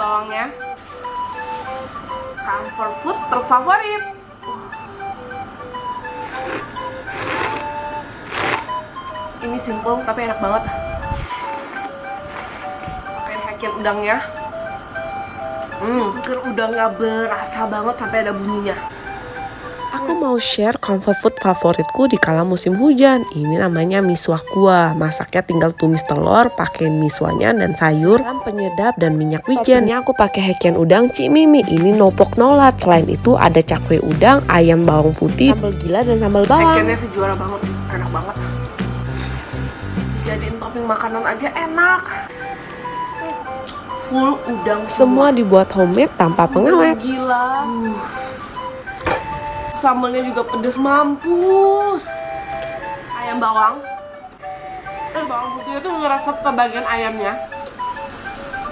bawangnya. Comfort food terfavorit. Ini simple tapi enak banget. Pakai hakian udangnya. Seger udangnya berasa banget sampai ada bunyinya. Aku mau share comfort food favoritku di kala musim hujan. Ini namanya miswa kuah. Masaknya tinggal tumis telur, pakai miswanya dan sayur, garam, penyedap dan minyak wijen. Toppingnya aku pakai hakian udang Cimimi. Ini nopok nolat. Selain itu ada cakwe udang, ayam bawang putih, sambal gila dan sambal bawang. Hakiannya sejuara banget, enak banget. Jadiin topping makanan aja enak. Full udang Semua dibuat homemade tanpa pengawet. Gila. Sambalnya juga pedes mampus. Ayam bawang. Bawang putih itu ngeresep ke bagian ayamnya.